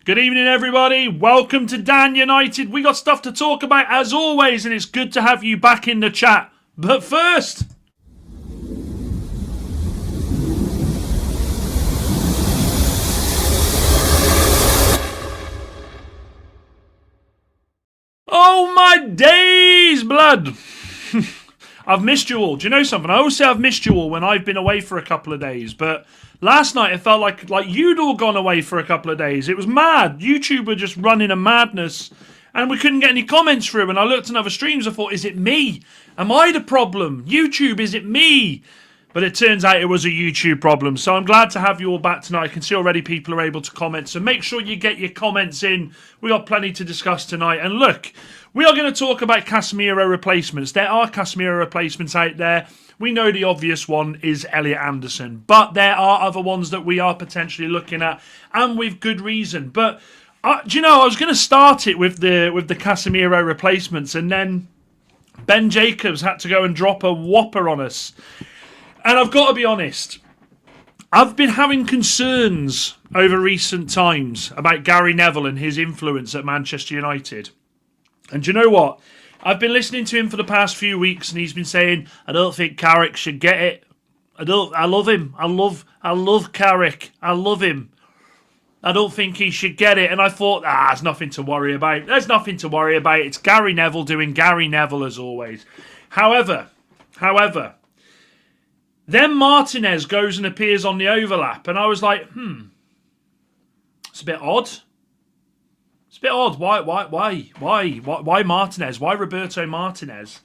Good evening, everybody. Welcome to Dan United. We got stuff to talk about as always, and it's good to have you back in the chat. But first, oh my days, blood. I've missed you all. Do you know something? I always say I've missed you all when I've been away for a couple of days, but last night it felt like you'd all gone away for a couple of days. It was mad. YouTube were just running a madness, and we couldn't get any comments through. And I looked at other streams, I thought, is it me? Am I the problem? YouTube, is it me? But it turns out it was a YouTube problem. So I'm glad to have you all back tonight. I can see already people are able to comment. So make sure you get your comments in. We got plenty to discuss tonight. And look, we are going to talk about Casemiro replacements. There are Casemiro replacements out there. We know the obvious one is Elliot Anderson. But there are other ones that we are potentially looking at. And with good reason. But, do you know, I was going to start it with the Casemiro replacements. And then Ben Jacobs had to go and drop a whopper on us. And I've got to be honest, I've been having concerns over recent times about Gary Neville and his influence at Manchester United. And do you know what? I've been listening to him for the past few weeks, and he's been saying, I don't think Carrick should get it. I love him. I love Carrick. I love him. I don't think he should get it. And I thought, there's nothing to worry about. There's nothing to worry about. It's Gary Neville doing Gary Neville as always. However, then Martinez goes and appears on the overlap, and I was like, it's a bit odd. It's a bit odd. Why Martinez? Why Roberto Martinez?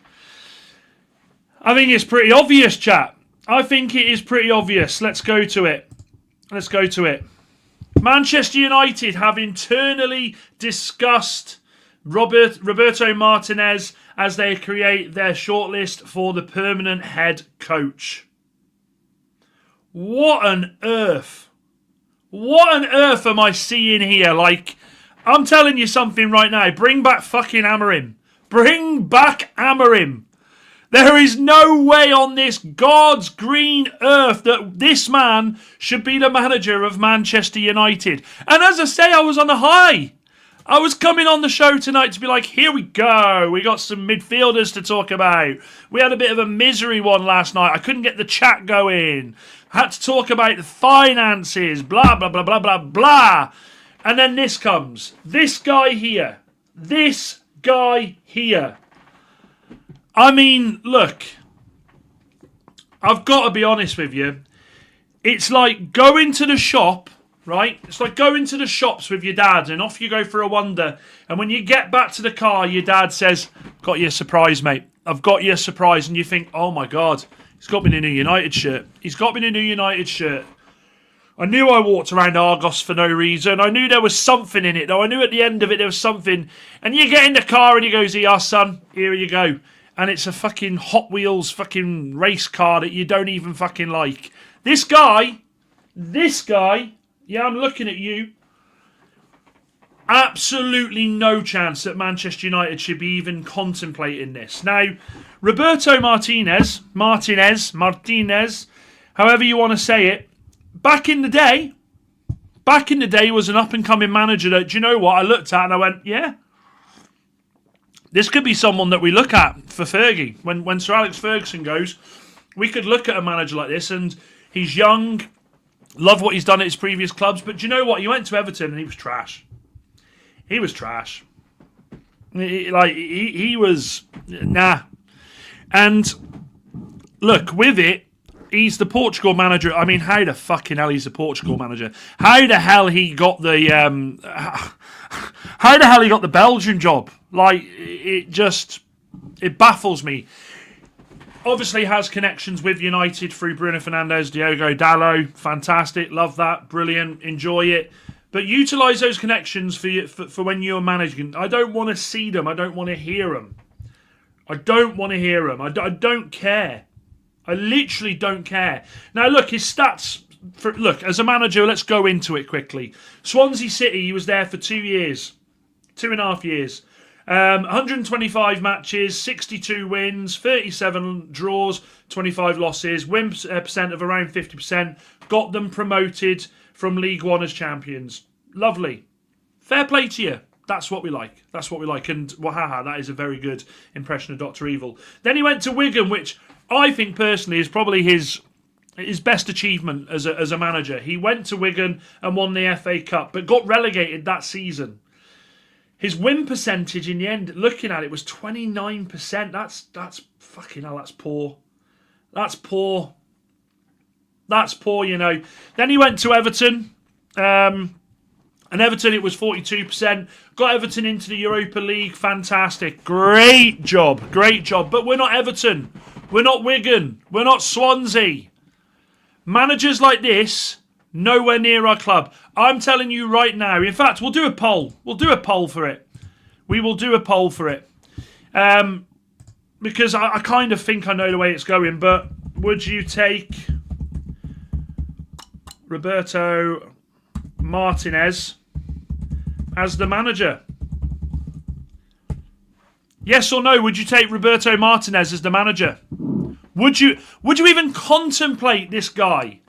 I think it's pretty obvious, chat. I think it is pretty obvious. Let's go to it. Manchester United have internally discussed Roberto Martinez as they create their shortlist for the permanent head coach. What on earth? What on earth am I seeing here? Like, I'm telling you something right now. Bring back fucking Amorim. Bring back Amorim. There is no way on this God's green earth that this man should be the manager of Manchester United. And as I say, I was on a high. I was coming on the show tonight to be like, here we go. We got some midfielders to talk about. We had a bit of a misery one last night. I couldn't get the chat going. Had to talk about the finances. Blah, blah, blah, blah, blah, blah. And then this comes. This guy here. I mean, look. I've got to be honest with you. It's like going to the shop. Right? It's like going to the shops with your dad and off you go for a wander. And when you get back to the car, your dad says, got you a surprise, mate. I've got you a surprise. And you think, oh my God, he's got me in a new United shirt. I knew I walked around Argos for no reason. I knew there was something in it, though. I knew at the end of it there was something. And you get in the car and he goes, here, son, here you go. And it's a fucking Hot Wheels fucking race car that you don't even fucking like. This guy, yeah, I'm looking at you. Absolutely no chance that Manchester United should be even contemplating this. Now, Roberto Martinez, however you want to say it, back in the day was an up-and-coming manager that, do you know what, I looked at and I went, yeah, this could be someone that we look at for Fergie. When Sir Alex Ferguson goes, we could look at a manager like this, and he's young. Love what he's done at his previous clubs, but do you know what? He went to Everton and he was trash. He was nah. And look, with it, he's the Portugal manager. I mean, how the fucking hell he's the Portugal manager? How the hell he got the Belgian job? Like, it baffles me. Obviously has connections with United through Bruno Fernandes, Diogo Dalot. Fantastic. Love that. Brilliant. Enjoy it. But utilise those connections for when you're managing. I don't want to see them. I don't want to hear them. I don't care. I literally don't care. Now, look, his stats. Look, as a manager, let's go into it quickly. Swansea City, he was there for 2 years. 2.5 years. 125 matches, 62 wins, 37 draws, 25 losses, win percent of around 50%, got them promoted from League One as champions. Lovely. Fair play to you. That's what we like. That's what we like. And wahaha, that is a very good impression of Dr. Evil. Then he went to Wigan, which I think personally is probably his best achievement as a manager. He went to Wigan and won the FA Cup, but got relegated that season. His win percentage in the end, looking at it, was 29%. That's fucking hell, that's poor. That's poor. That's poor, you know. Then he went to Everton. And Everton, it was 42%. Got Everton into the Europa League. Fantastic. Great job. Great job. But we're not Everton. We're not Wigan. We're not Swansea. Managers like this, nowhere near our club. I'm telling you right now. In fact, we'll do a poll. We'll do a poll for it. We will do a poll for it. Because I kind of think I know the way it's going. But would you take Roberto Martinez as the manager? Yes or no? Would you take Roberto Martinez as the manager? Would you even contemplate this guy?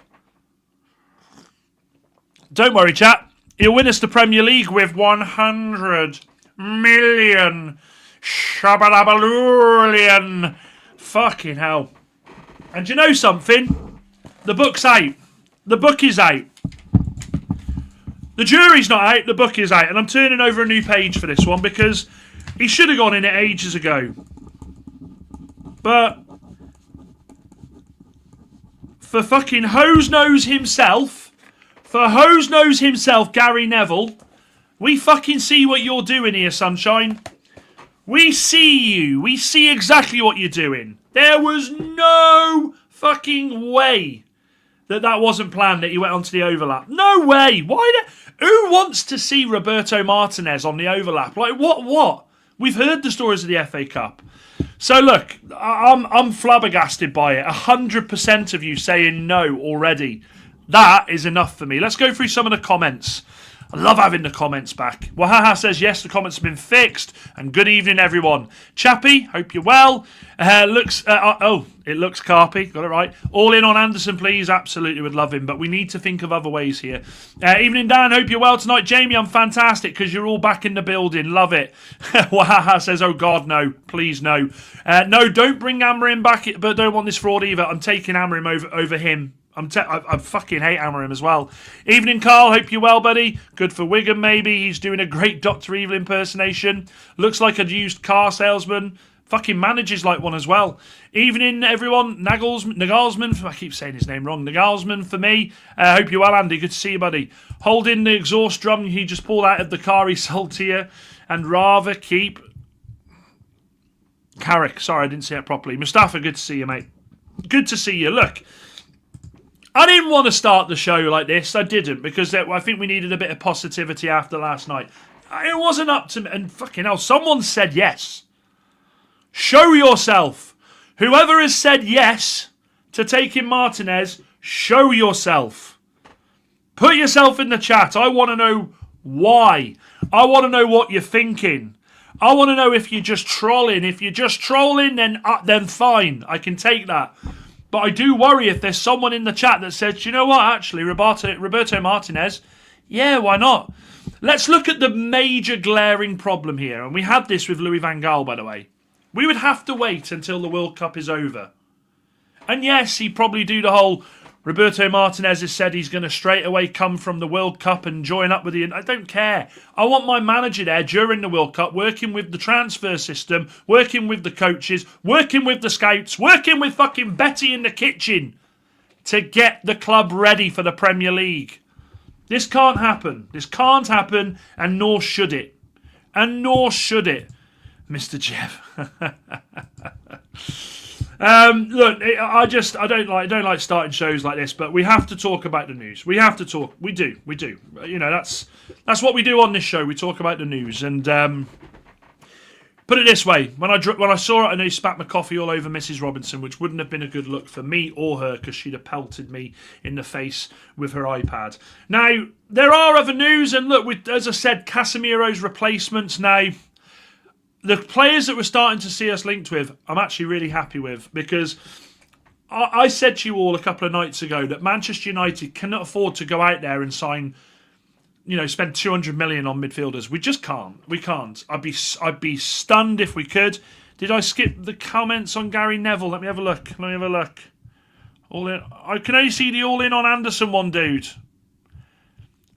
Don't worry, chat. He'll win us the Premier League with 100 million. Shabalabalulian. Fucking hell. And you know something? The book's out. The book is out. The jury's not out. The book is out. And I'm turning over a new page for this one because he should have gone in it ages ago. But for fucking Hose-Nose himself, Gary Neville, we fucking see what you're doing here, sunshine. We see you. We see exactly what you're doing. There was no fucking way that wasn't planned, that you went onto the overlap. No way. Who wants to see Roberto Martinez on the overlap? Like, what? We've heard the stories of the FA Cup. So look, I'm flabbergasted by it. 100% of you saying no already. That is enough for me. Let's go through some of the comments. I love having the comments back. Wahaha says, yes, the comments have been fixed. And good evening, everyone. Chappie, hope you're well. It looks Carpy. Got it right. All in on Anderson, please. Absolutely would love him. But we need to think of other ways here. Evening, Dan. Hope you're well tonight. Jamie, I'm fantastic because you're all back in the building. Love it. Wahaha says, oh, God, no. Please, no. No, don't bring Amorim back, but don't want this fraud either. I'm taking Amorim over him. I fucking hate Amorim as well. Evening, Carl. Hope you're well, buddy. Good for Wigan, maybe. He's doing a great Dr. Evil impersonation. Looks like a used car salesman. Fucking manages like one as well. Evening, everyone. Nagalsman. I keep saying his name wrong. Nagalsman for me. Hope you're well, Andy. Good to see you, buddy. Holding the exhaust drum he just pulled out of the car he sold to you. And rather keep... Carrick. Sorry, I didn't say it properly. Mustafa, good to see you, mate. Good to see you. Look... I didn't want to start the show like this. I didn't, because I think we needed a bit of positivity after last night. It wasn't up to me. And fucking hell, someone said yes. Show yourself. Whoever has said yes to taking Martinez, show yourself. Put yourself in the chat. I want to know why. I want to know what you're thinking. I want to know if you're just trolling. If you're just trolling, then fine. I can take that. But I do worry if there's someone in the chat that says, you know what, actually, Roberto Martinez, yeah, why not? Let's look at the major glaring problem here. And we had this with Louis van Gaal, by the way. We would have to wait until the World Cup is over. And yes, he'd probably do the whole, Roberto Martinez has said he's going to straight away come from the World Cup and join up with the... I don't care. I want my manager there during the World Cup, working with the transfer system, working with the coaches, working with the scouts, working with fucking Betty in the kitchen to get the club ready for the Premier League. This can't happen. This can't happen, and nor should it. And nor should it, Mr. Jeff. Look, I don't like starting shows like this, but we have to talk about the news. We have to talk. We do. You know, that's what we do on this show. We talk about the news. And put it this way: when I saw it, I nearly spat my coffee all over Mrs. Robinson, which wouldn't have been a good look for me or her, because she'd have pelted me in the face with her iPad. Now there are other news, and look, as I said, Casemiro's replacements now. The players that we're starting to see us linked with, I'm actually really happy with, because I said to you all a couple of nights ago that Manchester United cannot afford to go out there and sign spend 200 million on midfielders. We just can't. We can't. I'd be stunned if we could. Did I skip the comments on Gary Neville? Let me have a look. All in. I can only see the all in on Anderson one, dude.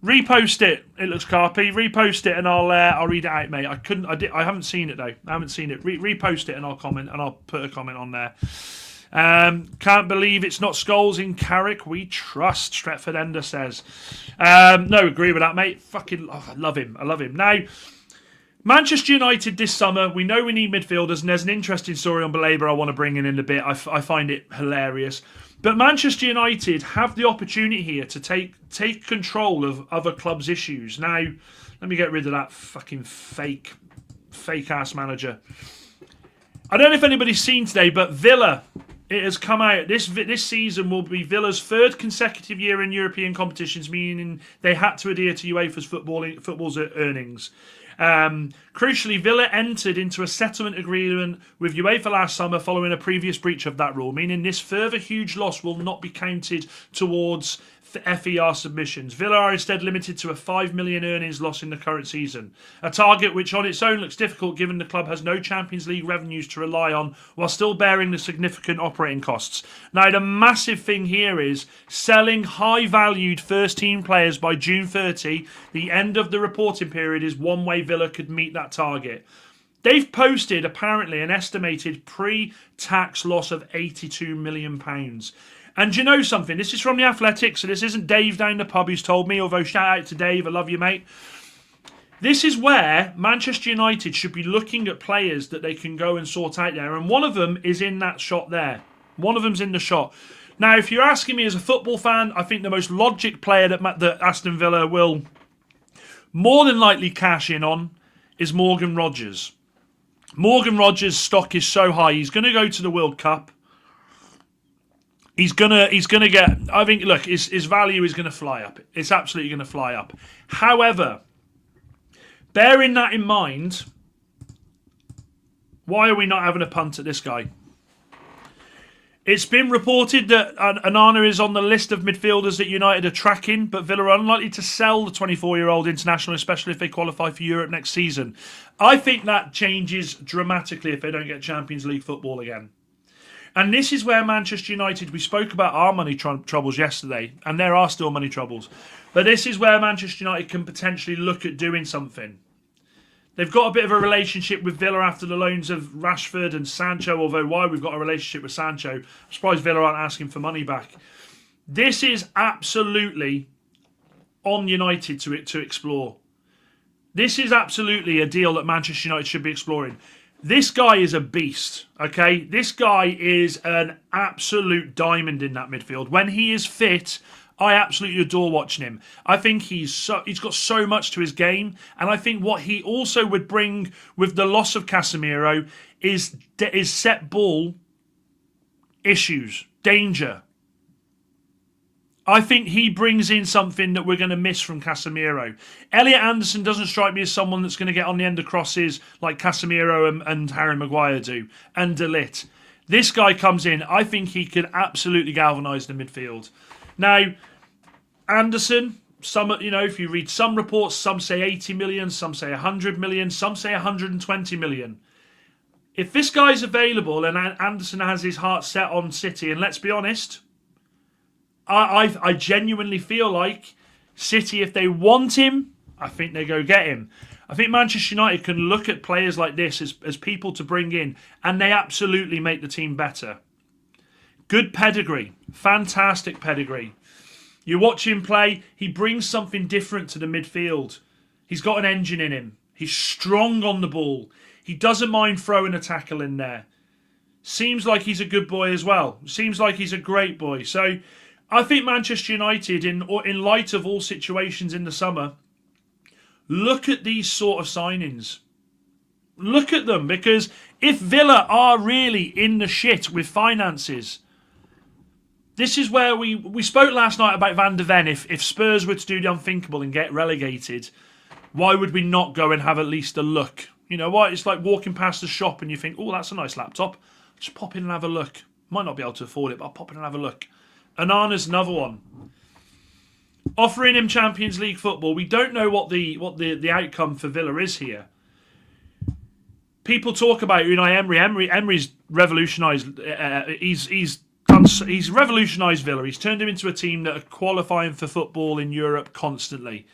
Repost it. It looks carpy. Repost it and I'll read it out, mate. I haven't seen it though. I haven't seen it. Repost it and I'll comment and I'll put a comment on there. Can't believe it's not Scholes in Carrick. We trust, Stretford Ender says. No, agree with that, mate. I love him. Now, Manchester United this summer, we know we need midfielders, and there's an interesting story on Baleba I want to bring in a bit. I find it hilarious. But Manchester United have the opportunity here to take control of other clubs' issues. Now, let me get rid of that fucking fake-ass manager. I don't know if anybody's seen today, but Villa, it has come out. This season will be Villa's third consecutive year in European competitions, meaning they had to adhere to UEFA's football's earnings. Crucially, Villa entered into a settlement agreement with UEFA last summer following a previous breach of that rule, meaning this further huge loss will not be counted towards FER submissions. Villa are instead limited to a 5 million earnings loss in the current season, a target which on its own looks difficult given the club has no Champions League revenues to rely on while still bearing the significant operating costs. Now, the massive thing here is selling high-valued first-team players by June 30, the end of the reporting period, is one way Villa could meet that target. They've posted, apparently, an estimated pre-tax loss of £82 million. And you know something? This is from The Athletic, so this isn't Dave down the pub who's told me, although shout out to Dave, I love you, mate. This is where Manchester United should be looking at players that they can go and sort out there, and one of them is in that shot there. One of them's in the shot. Now, if you're asking me as a football fan, I think the most logic player that Aston Villa will more than likely cash in on is Morgan Rogers. Morgan Rogers' stock is so high, he's going to go to the World Cup. He's gonna get. I think. Look, his value is gonna fly up. It's absolutely gonna fly up. However, bearing that in mind, why are we not having a punt at this guy? It's been reported that Onana is on the list of midfielders that United are tracking, but Villa are unlikely to sell the 24-year-old international, especially if they qualify for Europe next season. I think that changes dramatically if they don't get Champions League football again. And this is where Manchester United, we spoke about our money troubles yesterday, and there are still money troubles. But this is where Manchester United can potentially look at doing something. They've got a bit of a relationship with Villa after the loans of Rashford and Sancho, although why we've got a relationship with Sancho, I'm surprised Villa aren't asking for money back. This is absolutely on United to explore. This is absolutely a deal that Manchester United should be exploring. This guy is a beast, okay? This guy is an absolute diamond in that midfield. When he is fit, I absolutely adore watching him. I think he's got so much to his game, and I think what he also would bring with the loss of Casemiro is set ball issues, danger. I think he brings in something that we're going to miss from Casemiro. Elliot Anderson doesn't strike me as someone that's going to get on the end of crosses like Casemiro and Harry Maguire do, and De Ligt. This guy comes in, I think he could absolutely galvanise the midfield. Now, Anderson, if you read some reports, some say 80 million, some say 100 million, some say 120 million. If this guy's available and Anderson has his heart set on City, and let's be honest, I genuinely feel like City, if they want him, I think they go get him. I think Manchester United can look at players like this as people to bring in, and they absolutely make the team better. Good pedigree. Fantastic pedigree. You watch him play, he brings something different to the midfield. He's got an engine in him. He's strong on the ball. He doesn't mind throwing a tackle in there. Seems like he's a good boy as well. Seems like he's a great boy. So I think Manchester United, in light of all situations in the summer, look at these sort of signings. Look at them, because if Villa are really in the shit with finances, this is where we spoke last night about Van de Ven. If Spurs were to do the unthinkable and get relegated, why would we not go and have at least a look? You know what? It's like walking past the shop and you think, oh, that's a nice laptop. Just pop in and have a look. Might not be able to afford it, but I'll pop in and have a look. Onana's another one. offering him Champions League football. We don't know what the outcome for Villa is here. People talk about Unai Emery. Emery's revolutionised. He's revolutionised Villa. He's turned him into a team that are qualifying for football in Europe constantly.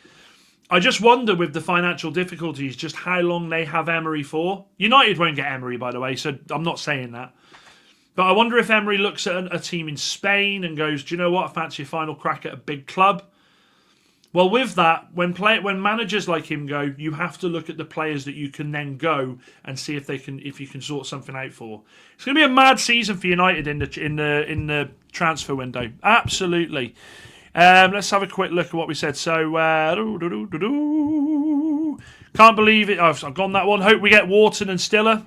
I just wonder with the financial difficulties just how long they have Emery for. United won't get Emery, by the way, so I'm not saying that. But I wonder if Emery looks at a team in Spain and goes, do you know what, I fancy a final crack at a big club. Well, with that, when managers like him go, you have to look at the players that you can then go and see if you can sort something out for. It's going to be a mad season for United in the transfer window. Absolutely. Let's have a quick look at what we said. So, can't believe it. I've gone that one. Hope we get Wharton and Stiller.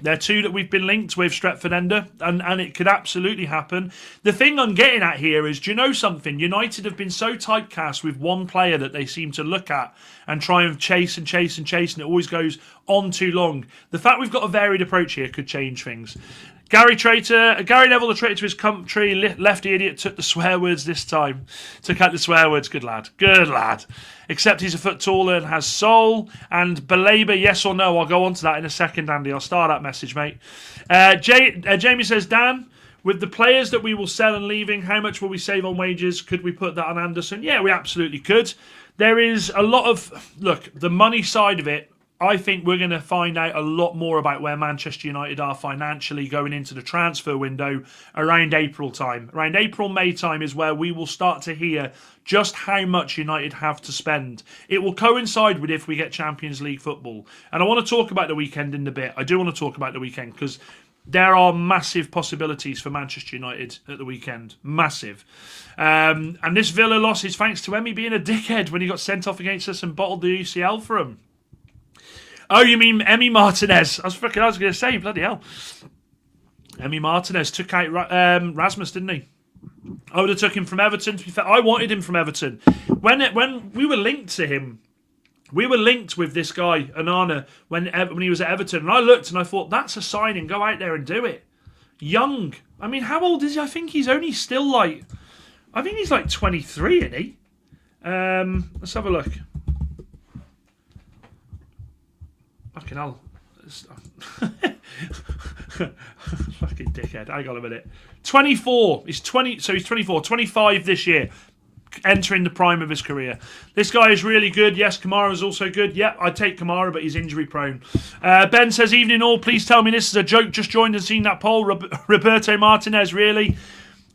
They're two that we've been linked with Stretford Ender, and it could absolutely happen. The thing I'm getting at here is, do you know something? United have been so typecast with one player that they seem to look at and try and chase, and it always goes on too long. The fact we've got a varied approach here could change things. Gary Neville, the traitor to his country, lefty idiot, took the swear words this time. Took out the swear words. Good lad. Except he's a foot taller and has soul. And belabor, yes or no? I'll go on to that in a second, Andy. I'll start that message, mate. Jamie says, Dan, with the players that we will sell and leaving, how much will we save on wages? Could we put that on Anderson? Yeah, we absolutely could. There is a lot of... Look, the money side of it, I think we're going to find out a lot more about where Manchester United are financially going into the transfer window around April time. Around April, May time is where we will start to hear just how much United have to spend. It will coincide with if we get Champions League football. And I want to talk about the weekend in a bit. I do want to talk about the weekend because there are massive possibilities for Manchester United at the weekend. Massive. And this Villa loss is thanks to Emmy being a dickhead when he got sent off against us and bottled the UCL for him. Oh, you mean Emi Martinez? I was going to say, bloody hell. Emi Martinez took out Rasmus, didn't he? I would have took him from Everton. To be fair, I wanted him from Everton. When we were linked to him, we were linked with this guy, Onana, when he was at Everton. And I looked and I thought, that's a signing. Go out there and do it. Young. I mean, how old is he? I think he's only still like 23, isn't he? Let's have a look. Fucking hell. Fucking dickhead. Hang on a minute. 24. He's 20. So he's 24. 25 this year. Entering the prime of his career. This guy is really good. Yes, Kamara's also good. Yep, I'd take Kamara, but he's injury prone. Ben says, evening all. Please tell me this is a joke. Just joined and seen that poll. Roberto Martinez, really?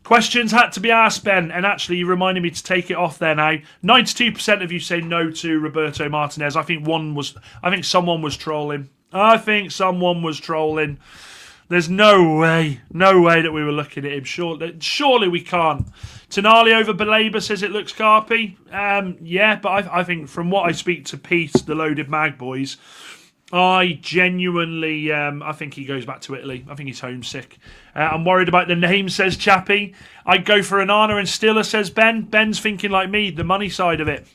Questions had to be asked, Ben, and actually you reminded me to take it off there now. 92% of you say no to Roberto Martinez. I think someone was trolling. There's no way that we were looking at him. Surely we can't. Tonali over Belabor says it looks carpy. Yeah, but I think from what I speak to Pete, the Loaded Mag boys, I genuinely, I think he goes back to Italy. I think he's homesick. I'm worried about the name, says Chappie. I'd go for Onana and Stiller, says Ben. Ben's thinking like me, the money side of it.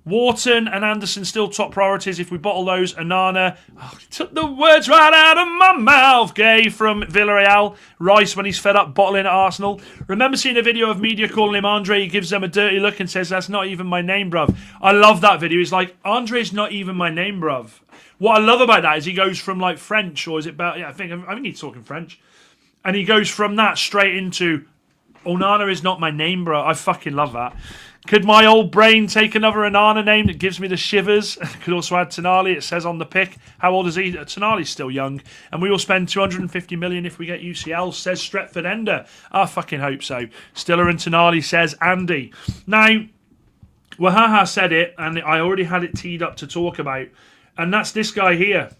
Wharton and Anderson still top priorities. If we bottle those, Onana. Oh, he took the words right out of my mouth. Gueye from Villarreal. Rice when he's fed up bottling at Arsenal. Remember seeing a video of media calling him Andre? He gives them a dirty look and says, that's not even my name, bruv. I love that video. He's like, Andre's not even my name, bruv. What I love about that is he goes from like French, or is it about? Yeah, I think he's talking French, and he goes from that straight into Onana is not my name, bro. I fucking love that. Could my old brain take another Onana name that gives me the shivers? Could also add Tonali. It says on the pick. How old is he? Tonali's still young, and we will spend 250 million if we get UCL. Says Stretford Ender. I fucking hope so. Stiller and Tonali, says Andy. Now, Wahaha said it, and I already had it teed up to talk about. And that's this guy here.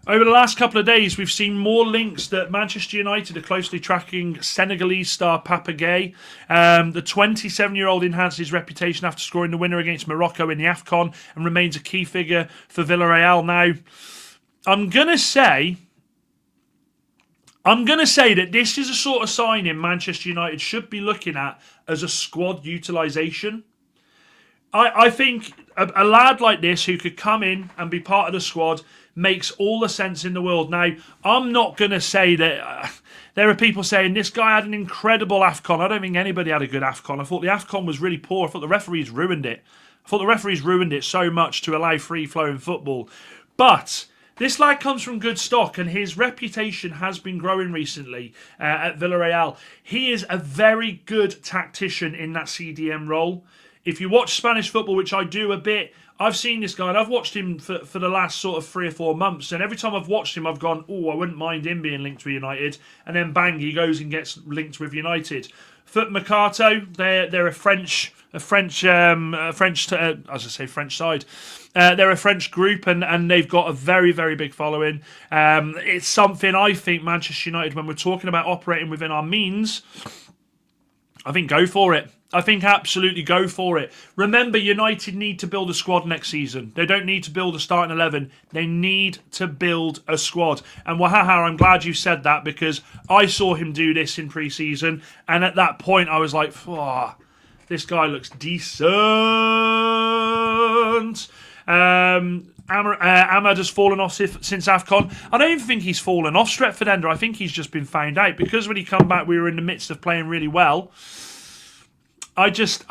Over the last couple of days, we've seen more links that Manchester United are closely tracking Senegalese star Papa Gueye. The 27-year-old enhanced his reputation after scoring the winner against Morocco in the AFCON and remains a key figure for Villarreal. Now, I'm going to say that this is a sort of signing Manchester United should be looking at as a squad utilisation. I think a lad like this who could come in and be part of the squad makes all the sense in the world. Now, I'm not going to say that There are people saying this guy had an incredible AFCON. I don't think anybody had a good AFCON. I thought the AFCON was really poor. I thought the referees ruined it. So much to allow free-flowing football. But this lad comes from good stock, and his reputation has been growing recently at Villarreal. He is a very good tactician in that CDM role. If you watch Spanish football, which I do a bit, I've seen this guy, and I've watched him for the last sort of 3 or 4 months, and every time I've watched him, I've gone, oh, I wouldn't mind him being linked with United, and then bang, he goes and gets linked with United. Foot Mercato, they're a French side. They're a French group, and they've got a very, very big following. It's something I think Manchester United, when we're talking about operating within our means, I think go for it. I think absolutely go for it. Remember, United need to build a squad next season. They don't need to build a starting 11. They need to build a squad. And Wahaha, I'm glad you said that, because I saw him do this in pre-season, and at that point I was like, oh, this guy looks decent. Ahmad has fallen off since AFCON. I don't even think he's fallen off, Stretford Ender. I think he's just been found out, because when he come back we were in the midst of playing really well. I think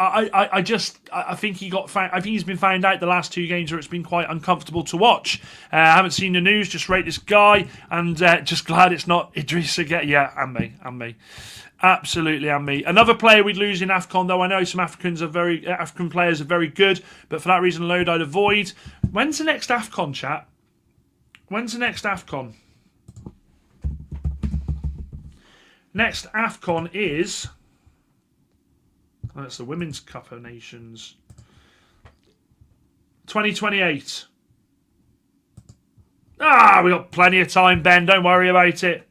he got. I think he's been found out the last 2 games where it's been quite uncomfortable to watch. I haven't seen the news. Just rate this guy, and just glad it's not Idrissa Gueye. Yeah, and me, absolutely, and me. Another player we'd lose in AFCON, though. I know some African players are very good, but for that reason alone, I'd avoid. When's the next AFCON, chat? When's the next AFCON? Next AFCON is. That's the Women's Cup of Nations. 2028. We got plenty of time, Ben. Don't worry about it.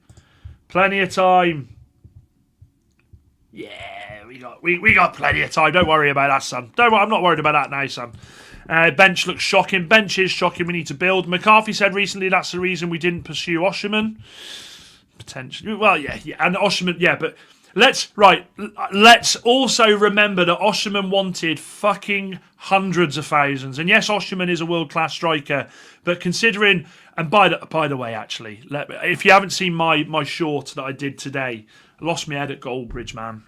Plenty of time. Yeah, we got plenty of time. Don't worry about that, son. I'm not worried about that now, son. Bench looks shocking. Bench is shocking. We need to build. McCarthy said recently that's the reason we didn't pursue Osherman. Potentially. Well, yeah. And Osherman, yeah, but... Let's also remember that Osherman wanted fucking hundreds of thousands. And yes, Osherman is a world-class striker, but considering, and by the way, actually, if you haven't seen my short that I did today, I lost my head at Goldbridge, man.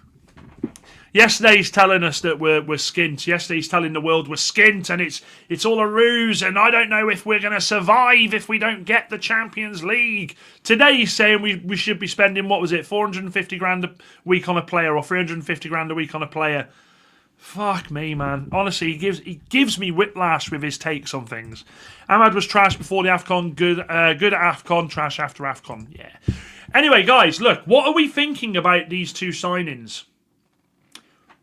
Yesterday he's telling us that we're skint. Yesterday he's telling the world we're skint and it's all a ruse, and I don't know if we're going to survive if we don't get the Champions League. Today he's saying we should be spending, what was it, 450 grand a week on a player, or 350 grand a week on a player. Fuck me, man. Honestly, he gives me whiplash with his takes on things. Ahmad was trash before the AFCON, good at AFCON, trash after AFCON. Yeah. Anyway, guys, look, what are we thinking about these 2 signings?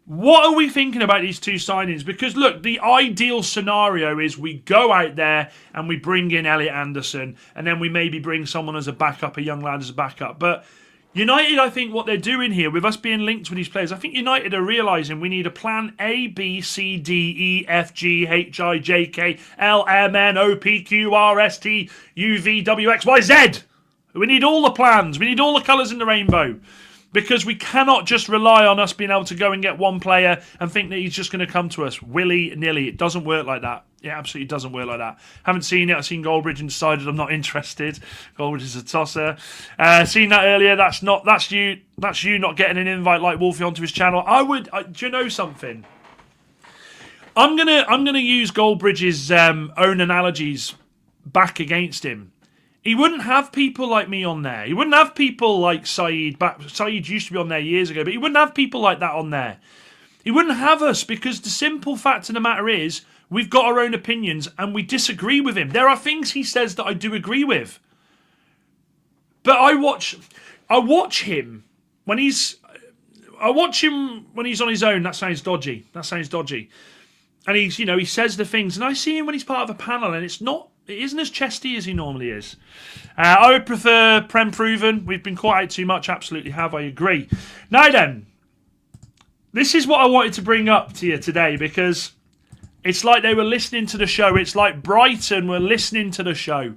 What are we thinking about these 2 signings? Because, look, the ideal scenario is we go out there and we bring in Elliot Anderson, and then we maybe bring someone as a backup, a young lad as a backup. But United, I think what they're doing here, with us being linked with these players, I think United are realising we need a plan A, B, C, D, E, F, G, H, I, J, K, L, M, N, O, P, Q, R, S, T, U, V, W, X, Y, Z. We need all the plans. We need all the colours in the rainbow. Because we cannot just rely on us being able to go and get one player and think that he's just going to come to us willy-nilly. It doesn't work like that. It absolutely doesn't work like that. Haven't seen it. I've seen Goldbridge and decided I'm not interested. Goldbridge is a tosser. Seen that earlier. That's you not getting an invite like Wolfie onto his channel. Do you know something? I'm gonna use Goldbridge's own analogies back against him. He wouldn't have people like me on there. He wouldn't have people like Saeed. Saeed used to be on there years ago, but he wouldn't have people like that on there. He wouldn't have us, because the simple fact of the matter is we've got our own opinions and we disagree with him. There are things he says that I do agree with. But I watch him when he's on his own. That sounds dodgy. And he says the things, and I see him when he's part of a panel, and it isn't as chesty as he normally is. I would prefer Prem Proven. We've been caught out too much. Absolutely have. I agree. Now then, this is what I wanted to bring up to you today, because it's like they were listening to the show. It's like Brighton were listening to the show.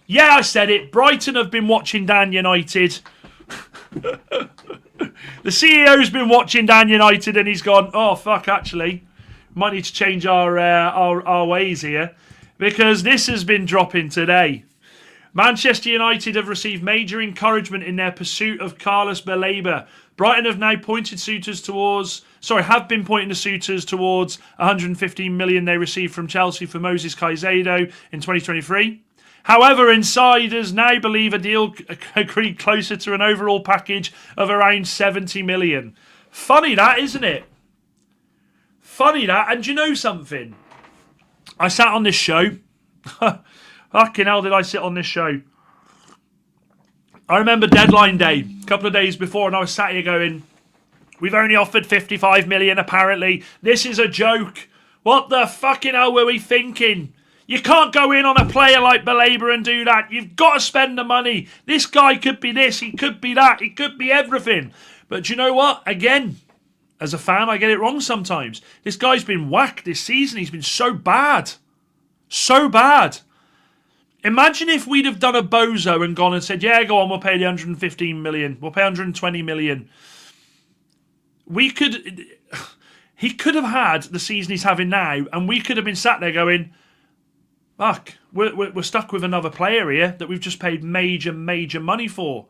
Yeah, I said it. Brighton have been watching Dan United. The CEO's been watching Dan United, and he's gone, oh, fuck, actually. Might need to change our ways here, because this has been dropping today. Manchester United have received major encouragement in their pursuit of Carlos Baleba. Brighton have now have been pointing to suitors towards 115 million they received from Chelsea for Moses Caicedo in 2023. However, insiders now believe a deal agreed closer to an overall package of around 70 million. Funny that, isn't it? Funny that. And do you know something? I sat on this show. Fucking hell did I sit on this show. I remember deadline day, a couple of days before, and I was sat here going, we've only offered 55 million apparently. This is a joke. What the fucking hell were we thinking? You can't go in on a player like Baleba and do that. You've got to spend the money. This guy could be this, he could be that, he could be everything. But do you know what? Again, as a fan, I get it wrong sometimes. This guy's been whacked this season. He's been so bad. So bad. Imagine if we'd have done a bozo and gone and said, yeah, go on, we'll pay the 115 million. We'll pay 120 million. He could have had the season he's having now, and we could have been sat there going, fuck, we're stuck with another player here that we've just paid major, major money for.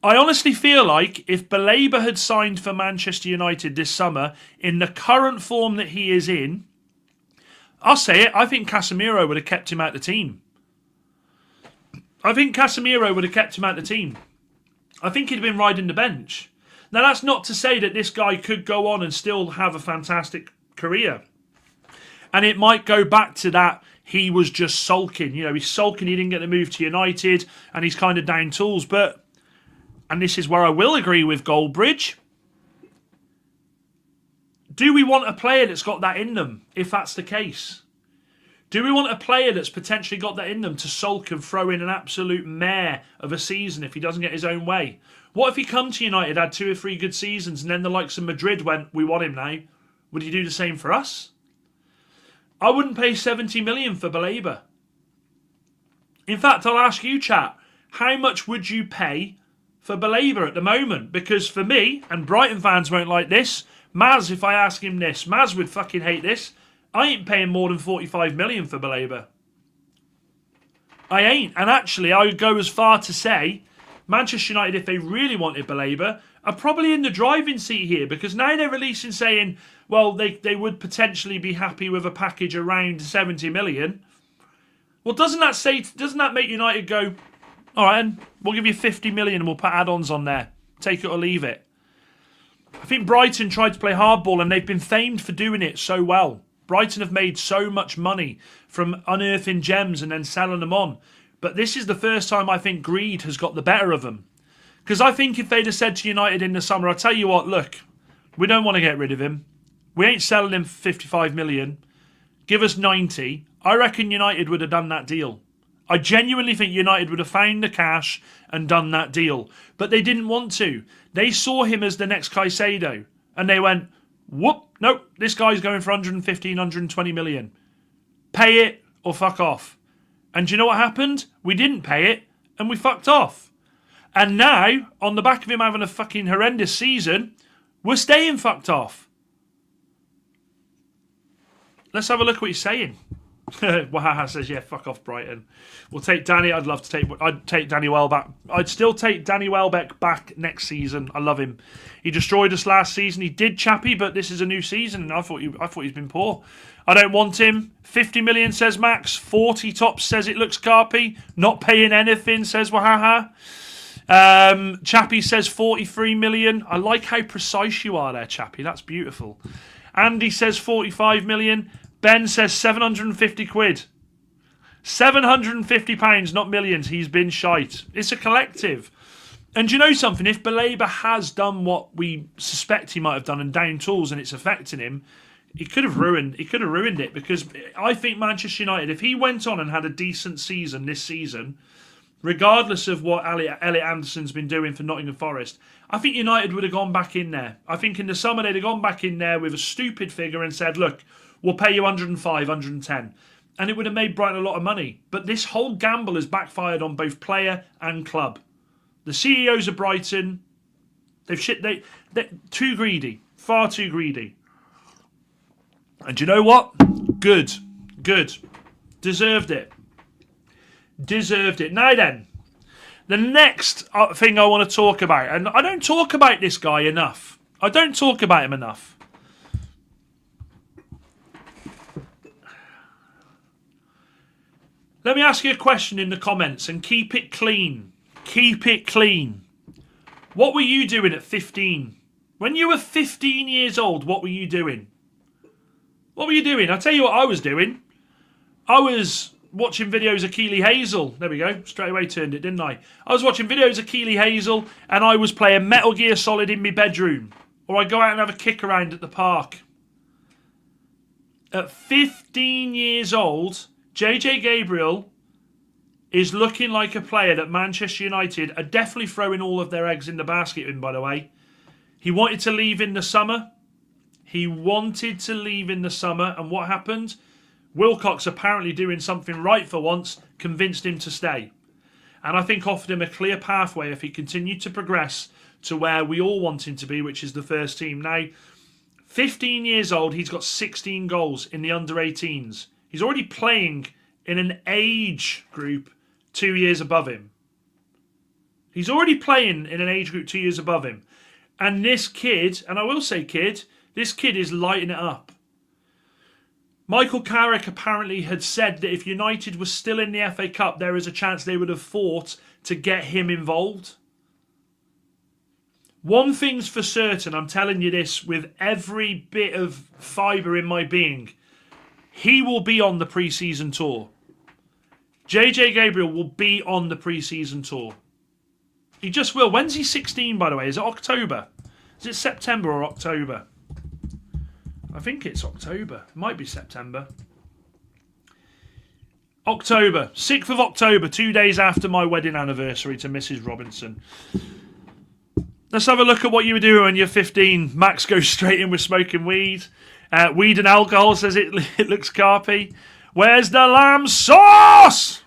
I honestly feel like if Baleba had signed for Manchester United this summer in the current form that he is in, I'll say it, I think Casemiro would have kept him out the team. I think Casemiro would have kept him out the team. I think he'd have been riding the bench. Now, that's not to say that this guy could go on and still have a fantastic career. And it might go back to that he was just sulking. You know, he's sulking, he didn't get the move to United, and he's kind of down tools. But, and this is where I will agree with Goldbridge, do we want a player that's got that in them, if that's the case? Do we want a player that's potentially got that in them to sulk and throw in an absolute mare of a season if he doesn't get his own way? What if he come to United, had 2 or 3 good seasons, and then the likes of Madrid went, we want him now? Would he do the same for us? I wouldn't pay 70 million for Baleba. In fact, I'll ask you, chat, how much would you pay for Baleba at the moment? Because for me, and Brighton fans won't like this, Maz, if I ask him this, Maz would fucking hate this. I ain't paying more than 45 million for Baleba. I ain't. And actually, I would go as far to say Manchester United, if they really wanted Baleba, are probably in the driving seat here, because now they're releasing saying, well, they would potentially be happy with a package around 70 million. Well, doesn't that make United go, all right, and we'll give you 50 million and we'll put add-ons on there. Take it or leave it. I think Brighton tried to play hardball and they've been famed for doing it so well. Brighton have made so much money from unearthing gems and then selling them on. But this is the first time I think greed has got the better of them. Because I think if they'd have said to United in the summer, I'll tell you what, look, we don't want to get rid of him. We ain't selling him for 55 million. Give us 90. I reckon United would have done that deal. I genuinely think United would have found the cash and done that deal. But they didn't want to. They saw him as the next Caicedo. And they went, whoop, nope, this guy's going for 115, 120 million. Pay it or fuck off. And do you know what happened? We didn't pay it and we fucked off. And now, on the back of him having a fucking horrendous season, we're staying fucked off. Let's have a look at what he's saying. Wahaha says, yeah, fuck off Brighton. We'll take Danny. I'd take Danny Welbeck. I'd still take Danny Welbeck back next season. I love him. He destroyed us last season. He did, chappy, but this is a new season, and I thought he's been poor. I don't want him. 50 million, says Max. 40 tops, says it looks carpy. Not paying anything, says Wahaha. Chappy says 43 million. I like how precise you are there, Chappy. That's beautiful. Andy says 45 million. Ben says 750 quid. 750 pounds, not millions. He's been shite. It's a collective. And do you know something? If Baleba has done what we suspect he might have done and down tools and it's affecting him, he could have ruined it, because I think Manchester United, if he went on and had a decent season this season, regardless of what Elliot Anderson's been doing for Nottingham Forest, I think United would have gone back in there. I think in the summer they'd have gone back in there with a stupid figure and said, look, we'll pay you 105, 110. And it would have made Brighton a lot of money. But this whole gamble has backfired on both player and club. The CEOs of Brighton, they're too greedy. Far too greedy. And do you know what? Good. Deserved it. Deserved it. Now then, the next thing I want to talk about, and I don't talk about this guy enough. I don't talk about him enough. Let me ask you a question in the comments and keep it clean. Keep it clean. What were you doing at 15? When you were 15 years old, what were you doing? What were you doing? I'll tell you what I was doing. I was watching videos of Keeley Hazel. There we go. Straight away turned it, didn't I? I was watching videos of Keeley Hazel and I was playing Metal Gear Solid in my bedroom. Or I'd go out and have a kick around at the park. At 15 years old, JJ Gabriel is looking like a player that Manchester United are definitely throwing all of their eggs in the basket in, by the way. He wanted to leave in the summer. And what happened? Wilcox, apparently doing something right for once, convinced him to stay. And I think offered him a clear pathway if he continued to progress to where we all want him to be, which is the first team. Now, 15 years old, he's got 16 goals in the under-18s. He's already playing in an age group 2 years above him. He's already playing in an age group 2 years above him. And this kid, and I will say kid, this kid is lighting it up. Michael Carrick apparently had said that if United was still in the FA Cup, there is a chance they would have fought to get him involved. One thing's for certain, I'm telling you this with every bit of fibre in my being. He will be on the pre-season tour. JJ Gabriel will be on the pre-season tour. He just will. When's he 16, by the way? Is it October? Is it September or October? I think it's October. It might be September. October. 6th of October, 2 days after my wedding anniversary to Mrs. Robinson. Let's have a look at what you were doing when you're 15. Max goes straight in with smoking weed. Weed and alcohol, says it looks carpy. Where's the lamb sauce?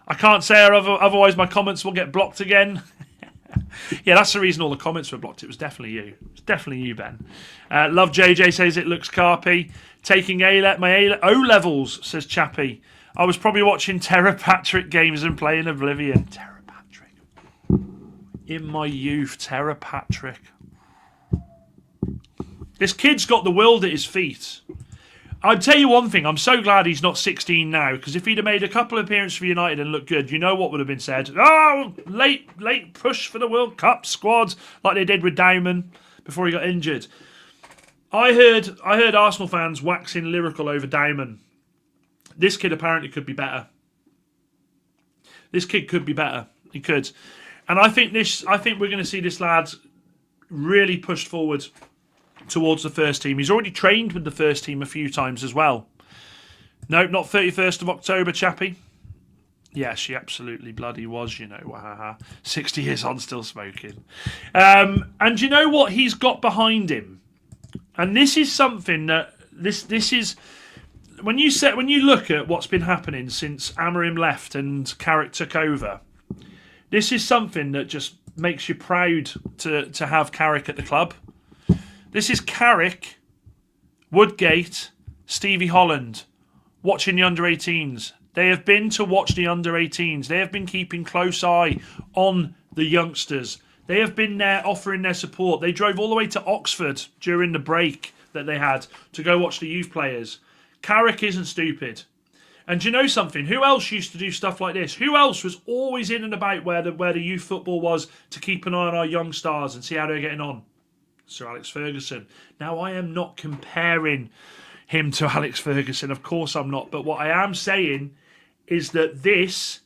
I can't say it, otherwise my comments will get blocked again. Yeah, that's the reason all the comments were blocked. It was definitely you. It's definitely you, Ben. Love JJ says it looks carpy. Taking my O-levels, says Chappie. I was probably watching Terra Patrick games and playing Oblivion. Terra Patrick. In my youth, Terra Patrick. This kid's got the world at his feet. I'll tell you one thing, I'm so glad he's not 16 now, because if he'd have made a couple of appearances for United and looked good, you know what would have been said? Oh, late push for the World Cup squad, like they did with Diamond before he got injured. I heard Arsenal fans waxing lyrical over Diamond. This kid apparently could be better. This kid could be better. He could. And I think we're going to see this lad really pushed forward towards the first team. He's already trained with the first team a few times as well. No, not 31st of October, Chappie. Yes, she absolutely bloody was, you know. Wahaha. 60 years on, still smoking. And you know what he's got behind him? And this is something that this is when you look at what's been happening since Amorim left and Carrick took over. This is something that just makes you proud to have Carrick at the club. This is Carrick, Woodgate, Stevie Holland watching the under-18s. They have been to watch the under-18s. They have been keeping close eye on the youngsters. They have been there offering their support. They drove all the way to Oxford during the break that they had to go watch the youth players. Carrick isn't stupid. And do you know something? Who else used to do stuff like this? Who else was always in and about where the youth football was to keep an eye on our young stars and see how they're getting on? Sir Alex Ferguson. Now, I am not comparing him to Alex Ferguson. Of course I'm not. But what I am saying is that this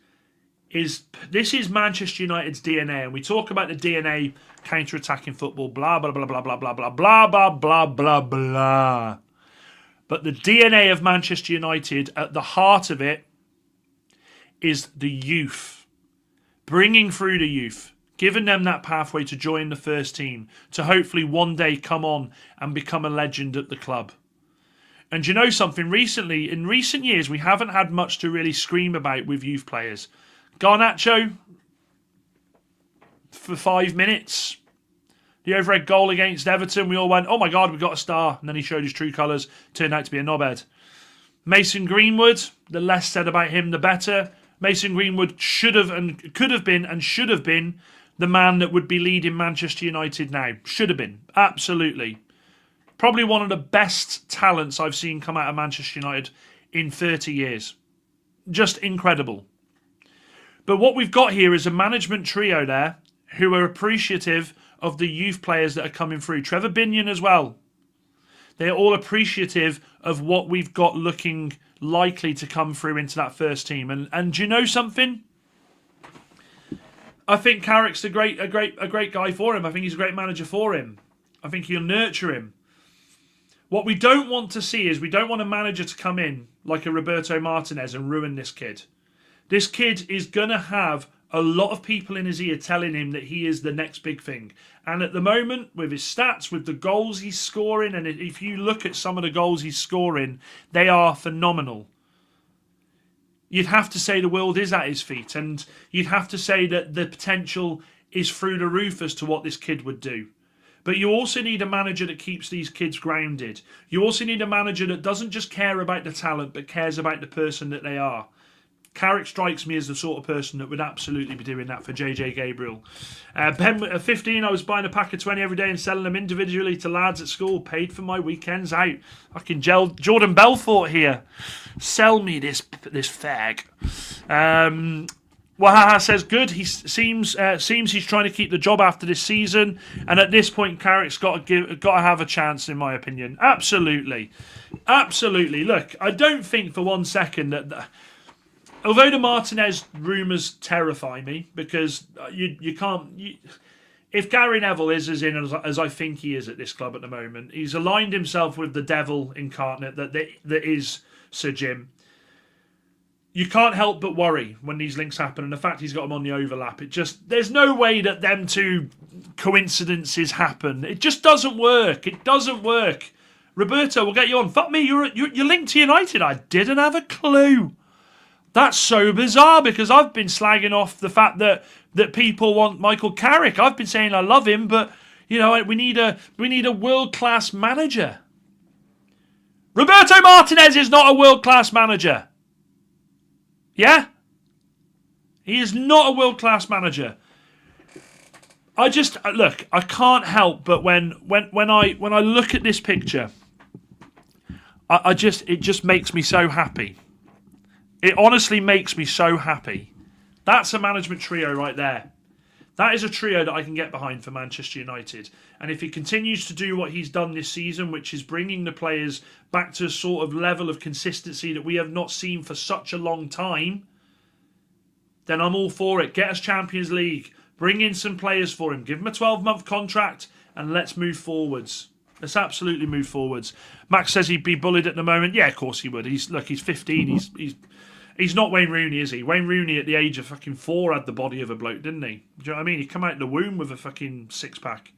is Manchester United's DNA. And we talk about the DNA counter-attacking football, blah, blah, blah, blah, blah, blah, blah, blah, blah, blah, blah, blah. But the DNA of Manchester United, at the heart of it, is the youth. Bringing through the youth. Giving them that pathway to join the first team, to hopefully one day come on and become a legend at the club. And you know something? Recently, in recent years, we haven't had much to really scream about with youth players. Garnacho, for 5 minutes. The overhead goal against Everton, we all went, oh my God, we've got a star. And then he showed his true colours, turned out to be a knobhead. Mason Greenwood, the less said about him, the better. Mason Greenwood should have and could have been and should have been the man that would be leading Manchester United now. Should have been. Absolutely. Probably one of the best talents I've seen come out of Manchester United in 30 years. Just incredible. But what we've got here is a management trio there who are appreciative of the youth players that are coming through. Trevor Binion as well. They're all appreciative of what we've got looking likely to come through into that first team. And do you know something? I think Carrick's a great guy for him. I think he's a great manager for him. I think he'll nurture him. What we don't want to see is we don't want a manager to come in like a Roberto Martinez and ruin this kid. This kid is going to have a lot of people in his ear telling him that he is the next big thing. And at the moment, with his stats, with the goals he's scoring, and if you look at some of the goals he's scoring, they are phenomenal. You'd have to say the world is at his feet, and you'd have to say that the potential is through the roof as to what this kid would do. But you also need a manager that keeps these kids grounded. You also need a manager that doesn't just care about the talent, but cares about the person that they are. Carrick strikes me as the sort of person that would absolutely be doing that for JJ Gabriel. Ben, at 15, I was buying a pack of 20 every day and selling them individually to lads at school. Paid for my weekends out. Fucking Jordan Belfort here. Sell me this fag. Wahaha says good. He seems he's trying to keep the job after this season, and at this point, Carrick's got to have a chance, in my opinion. Absolutely. Look, I don't think for one second that. Although the Martinez rumours terrify me, because you can't... if Gary Neville is as I think he is at this club at the moment, he's aligned himself with the devil incarnate that is Sir Jim. You can't help but worry when these links happen, and the fact he's got them on the overlap, there's no way that them two coincidences happen. It just doesn't work. It doesn't work. Roberto, we'll get you on. Fuck me, you're linked to United. I didn't have a clue. That's so bizarre, because I've been slagging off the fact that people want Michael Carrick. I've been saying I love him, but you know we need a world-class manager. Roberto Martinez is not a world-class manager. Yeah? He is not a world-class manager. I can't help but when I look at this picture, it just makes me so happy. It honestly makes me so happy. That's a management trio right there. That is a trio that I can get behind for Manchester United. And if he continues to do what he's done this season, which is bringing the players back to a sort of level of consistency that we have not seen for such a long time, then I'm all for it. Get us Champions League. Bring in some players for him. Give him a 12-month contract and let's move forwards. Let's absolutely move forwards. Max says he'd be bullied at the moment. Yeah, of course he would. He's 15. He's not Wayne Rooney, is he? Wayne Rooney at the age of fucking 4 had the body of a bloke, didn't he? Do you know what I mean? He come out of the womb with a fucking six-pack.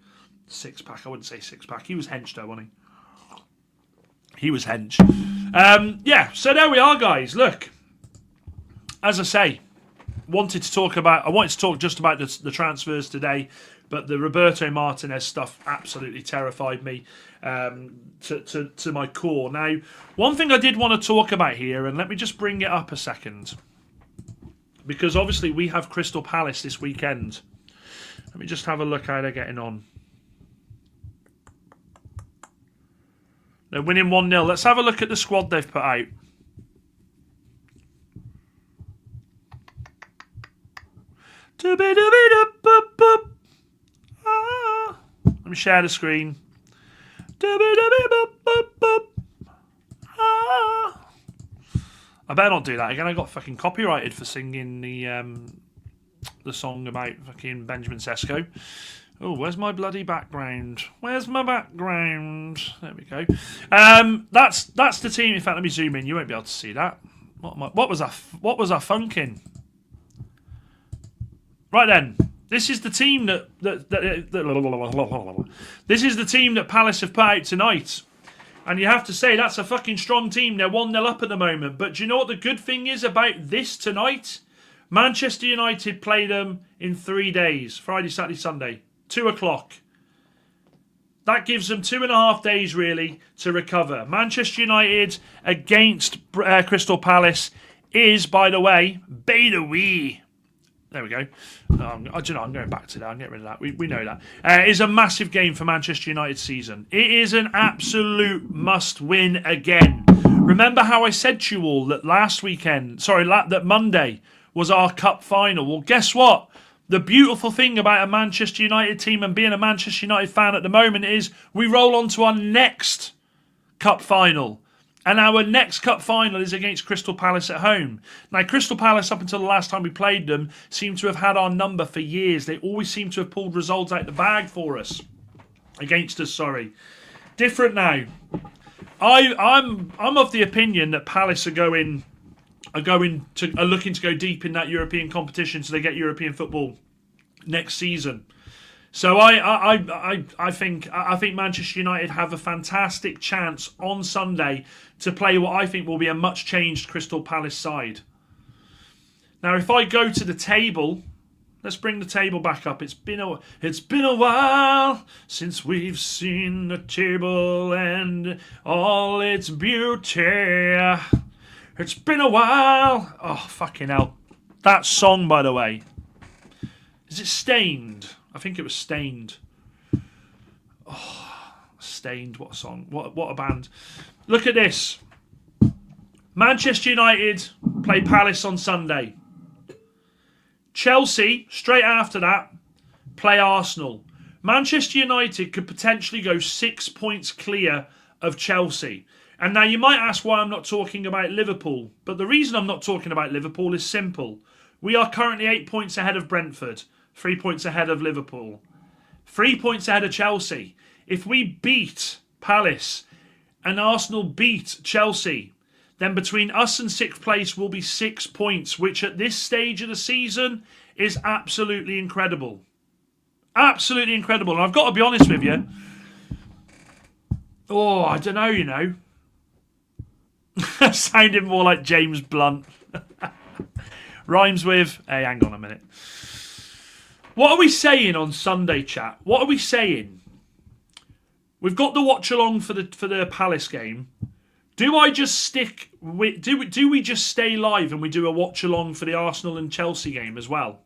Six-pack, I wouldn't say six-pack. He was hench though, wasn't he? He was hench. Yeah, so there we are, guys. Look, as I say, I wanted to talk just about the transfers today, but the Roberto Martinez stuff absolutely terrified me to my core. Now, one thing I did want to talk about here, and let me just bring it up a second, because obviously we have Crystal Palace this weekend. Let me just have a look how they're getting on. They're winning 1-0. Let's have a look at the squad they've put out. Let me share the screen. I better not do that again. I got fucking copyrighted for singing the song about fucking Benjamin Sesko. Oh, where's my bloody background? Where's my background? There we go. That's the team. In fact, let me zoom in. You won't be able to see that. What was I funking? Right then, this is the team this is the team that Palace have put out tonight. And you have to say, that's a fucking strong team. They're 1-0 up at the moment. But do you know what the good thing is about this tonight? Manchester United play them in 3 days. Friday, Saturday, Sunday. 2 o'clock. That gives them 2.5 days, really, to recover. Manchester United against Crystal Palace is, by the way, there we go. I don't know. I'm going back to that. I'm getting rid of that. We know that. It is a massive game for Manchester United's season. It is an absolute must-win again. Remember how I said to you all that that Monday was our cup final? Well, guess what? The beautiful thing about a Manchester United team and being a Manchester United fan at the moment is we roll on to our next cup final. And our next cup final is against Crystal Palace at home. Now, Crystal Palace, up until the last time we played them, seem to have had our number for years. They always seem to have pulled results out the bag for us. Against us, sorry. Different now. I'm of the opinion that Palace are looking to go deep in that European competition so they get European football next season. So I think Manchester United have a fantastic chance on Sunday to play what I think will be a much changed Crystal Palace side. Now, if I go to the table, let's bring the table back up. It's been a while since we've seen the table and all its beauty. It's been a while. Oh, fucking hell! That song, by the way, is it Stained? I think it was Stained. Oh, Stained, what a song. What a band. Look at this. Manchester United play Palace on Sunday. Chelsea, straight after that, play Arsenal. Manchester United could potentially go 6 points clear of Chelsea. And now you might ask why I'm not talking about Liverpool. But the reason I'm not talking about Liverpool is simple. We are currently 8 points ahead of Brentford. 3 points ahead of Liverpool. 3 points ahead of Chelsea. If we beat Palace and Arsenal beat Chelsea, then between us and sixth place will be 6 points, which at this stage of the season is absolutely incredible. Absolutely incredible. And I've got to be honest with you. Oh, I don't know, you know. Sounding more like James Blunt. Rhymes with... Hey, hang on a minute. What are we saying on Sunday, chat? What are we saying? We've got the watch along for the Palace game. Do I just stick with? Do we just stay live and we do a watch along for the Arsenal and Chelsea game as well?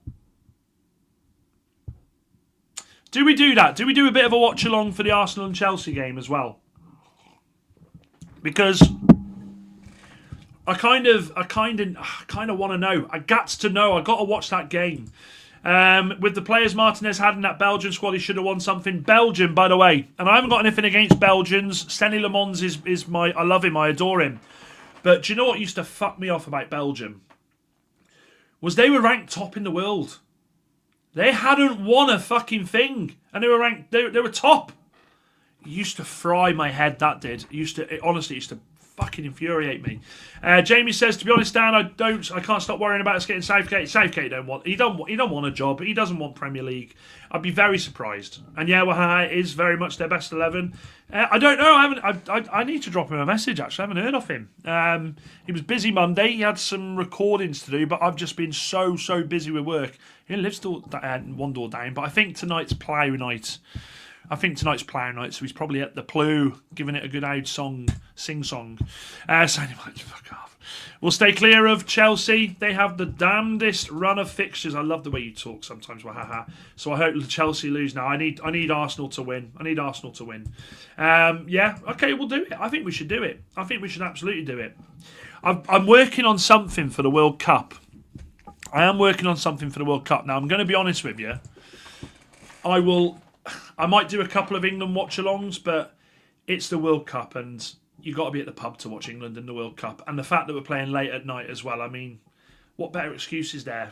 Do we do that? Do we do a bit of a watch along for the Arsenal and Chelsea game as well? Because I kind of want to know. I got to know. I got to watch that game. With the players Martinez had in that Belgian squad, he should have won something. Belgium, by the way, and I haven't got anything against Belgians. Stenny Le Mans is my... I love him, I adore him. But do you know what used to fuck me off about Belgium? Was they were ranked top in the world. They hadn't won a fucking thing. And they were ranked... They were top. It used to fry my head, that did. It honestly used to fucking infuriate me. Jamie says, to be honest, Dan, I can't stop worrying about us getting Southgate. Southgate he don't want a job. He doesn't want Premier League. I'd be very surprised. And yeah, well, it is very much their best 11. I don't know. I need to drop him a message. Actually, I haven't heard of him. He was busy Monday. He had some recordings to do, but I've just been so busy with work. He lives one door down, but I think tonight's plough night. So he's probably at the Plough, giving it a good old sing-song. So anyway, fuck off. We'll stay clear of Chelsea. They have the damnedest run of fixtures. I love the way you talk sometimes. Wahaha. So I hope Chelsea lose now. I need Arsenal to win. Yeah, okay, we'll do it. I think we should do it. I think we should absolutely do it. I'm working on something for the World Cup. I am working on something for the World Cup. Now, I'm going to be honest with you. I might do a couple of England watch-alongs, but it's the World Cup and you've got to be at the pub to watch England in the World Cup. And the fact that we're playing late at night as well, I mean, what better excuse is there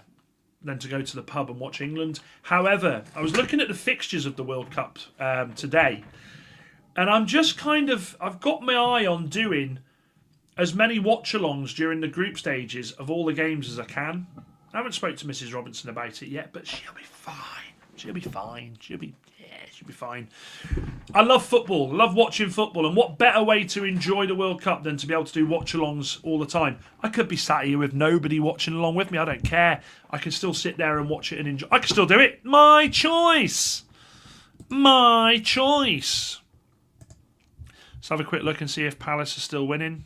than to go to the pub and watch England? However, I was looking at the fixtures of the World Cup today, and I've got my eye on doing as many watch-alongs during the group stages of all the games as I can. I haven't spoke to Mrs. Robinson about it yet, but she'll be fine. She'll be fine. I love football. I love watching football. And what better way to enjoy the World Cup than to be able to do watch-alongs all the time? I could be sat here with nobody watching along with me. I don't care. I can still sit there and watch it and enjoy. I can still do it. My choice. Let's have a quick look and see if Palace are still winning.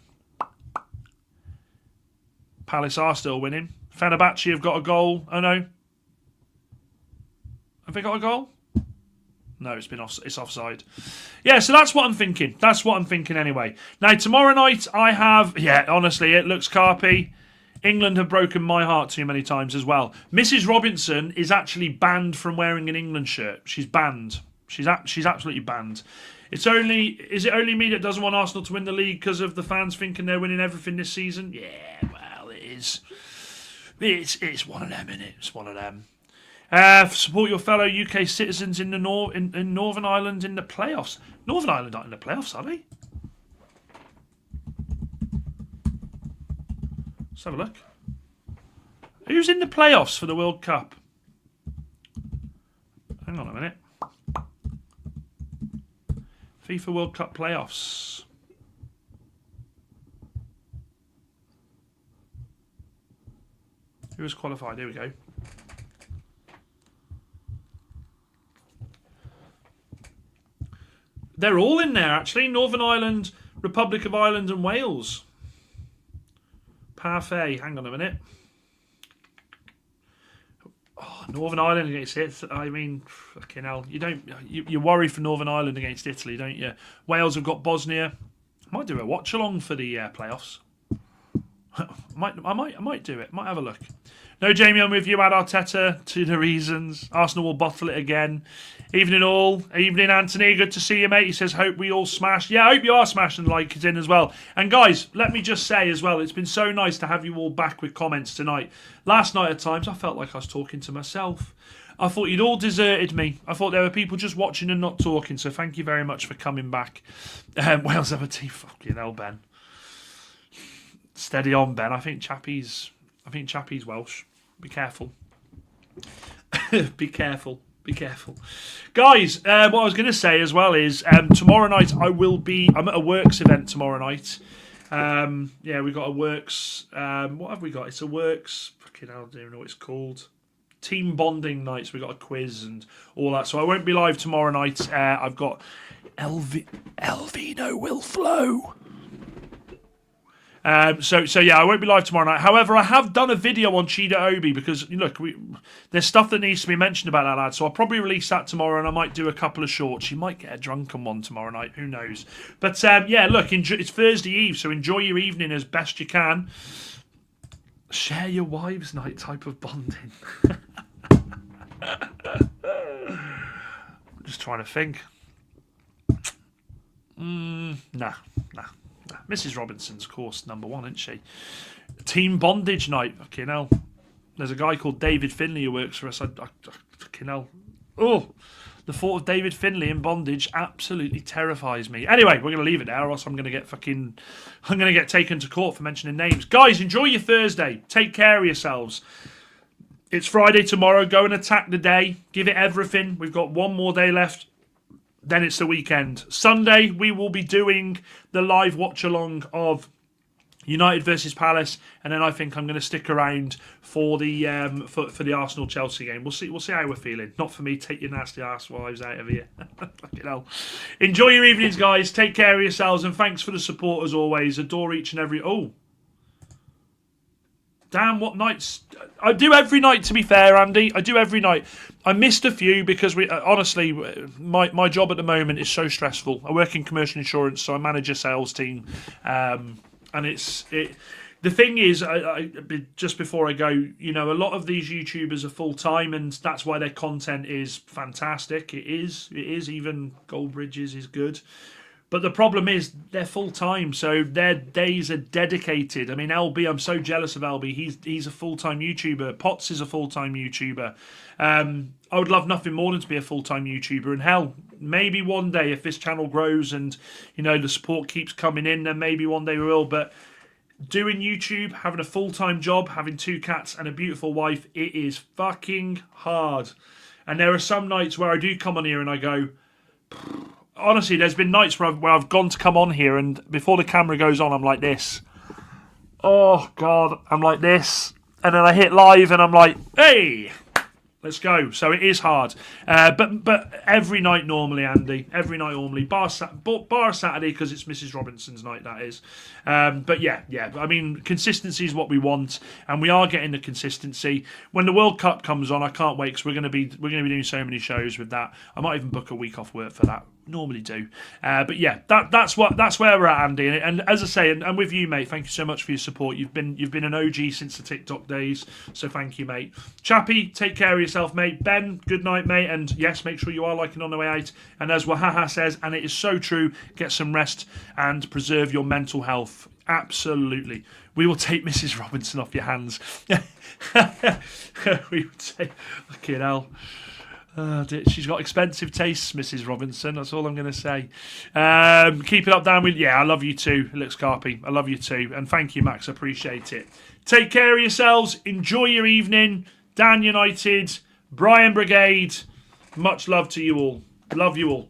Palace are still winning. Fenerbahce have got a goal. Oh no. Have they got a goal? No, it's offside. Yeah, so that's what I'm thinking. That's what I'm thinking anyway. Now, tomorrow night I have... Yeah, honestly, it looks carpy. England have broken my heart too many times as well. Mrs. Robinson is actually banned from wearing an England shirt. She's banned. She's absolutely banned. Is it only me that doesn't want Arsenal to win the league because of the fans thinking they're winning everything this season? Yeah, well, it is. It's one of them, innit? It's one of them. Support your fellow UK citizens in in Northern Ireland in the playoffs. Northern Ireland aren't in the playoffs, are they? Let's have a look. Who's in the playoffs for the World Cup? Hang on a minute. FIFA World Cup playoffs. Who has qualified? Here we go. They're all in there, actually. Northern Ireland, Republic of Ireland and Wales. Parfait. Hang on a minute. Oh, Northern Ireland against it. I mean, fucking hell. You worry for Northern Ireland against Italy, don't you? Wales have got Bosnia. I might do a watch along for the playoffs. I might do it. Might have a look. No, Jamie, I'm with you. Add Arteta to the reasons. Arsenal will bottle it again. Evening all. Evening, Anthony. Good to see you, mate. He says, hope we all smash. Yeah, I hope you are smashing the like in as well. And guys, let me just say as well, it's been so nice to have you all back with comments tonight. Last night at times, I felt like I was talking to myself. I thought you'd all deserted me. I thought there were people just watching and not talking. So thank you very much for coming back. Wales have a team. Fucking hell, Ben. Steady on, Ben. I think Chappie's Welsh. Be careful. Be careful. Be careful. Guys, what I was going to say as well is tomorrow night I'm at a Works event tomorrow night. Yeah, we've got a Works... what have we got? It's a Works... Fucking hell, I don't even know what it's called. Team bonding nights. We've got a quiz and all that. So I won't be live tomorrow night. I've got Elvino will flow. So yeah, I won't be live tomorrow night. However, I have done a video on Chida Obi because look, there's stuff that needs to be mentioned about that lad. So I'll probably release that tomorrow, and I might do a couple of shorts. You might get a drunken one tomorrow night. Who knows? But yeah, look, it's Thursday Eve, so enjoy your evening as best you can. Share your wives' night type of bonding. I'm just trying to think. Nah. Mrs. Robinson's, of course, number one, isn't she? Team bondage night. Fucking hell. There's a guy called David Finley who works for us. Fucking hell. Oh, the thought of David Finley in bondage absolutely terrifies me. Anyway, we're going to leave it there, or else I'm going to get taken to court for mentioning names. Guys, enjoy your Thursday. Take care of yourselves. It's Friday tomorrow. Go and attack the day. Give it everything. We've got one more day left. Then it's the weekend. Sunday, we will be doing the live watch-along of United versus Palace, and then I think I'm going to stick around for the Arsenal-Chelsea game. We'll see how we're feeling. Not for me. Take your nasty ass wives out of here. Fucking hell. Enjoy your evenings, guys. Take care of yourselves, and thanks for the support as always. Adore each and every... Oh. Damn, what nights... I do every night, to be fair, Andy. I do every night. I missed a few because, honestly, my job at the moment is so stressful. I work in commercial insurance, so I manage a sales team. And the thing is, just before I go, a lot of these YouTubers are full-time, and that's why their content is fantastic. It is. Even Goldbridge's is good. But the problem is they're full-time, so their days are dedicated. I mean, LB, I'm so jealous of LB. He's a full-time YouTuber. Potts is a full-time YouTuber. I would love nothing more than to be a full-time YouTuber. And hell, maybe one day if this channel grows and, the support keeps coming in, then maybe one day we will. But doing YouTube, having a full-time job, having 2 cats and a beautiful wife, it is fucking hard. And there are some nights where I do come on here and I go... Honestly, there's been nights where I've gone to come on here, and before the camera goes on, I'm like this. Oh, God, I'm like this. And then I hit live, and I'm like, hey! Let's go. So it is hard, but every night normally, Andy. Every night normally, bar Saturday because it's Mrs. Robinson's night. That is, but yeah. I mean, consistency is what we want, and we are getting the consistency. When the World Cup comes on, I can't wait because we're going to be doing so many shows with that. I might even book a week off work for that. Normally do, but yeah, that's where we're at, Andy. And as I say, and with you, mate, thank you so much for your support. You've been an OG since the TikTok days, so thank you, mate. Chappie, take care of yourself, mate. Ben, good night, mate. And yes, make sure you are liking on the way out. And as Wahaha says, and it is so true, get some rest and preserve your mental health. Absolutely. We will take Mrs. Robinson off your hands. We will take. Fucking hell. She's got expensive tastes, Mrs. Robinson. That's all I'm going to say. Keep it up, Dan. I love you too, Lux Carpy. I love you too. And thank you, Max. I appreciate it. Take care of yourselves. Enjoy your evening. Dan United, Bryan Brigade. Much love to you all. Love you all.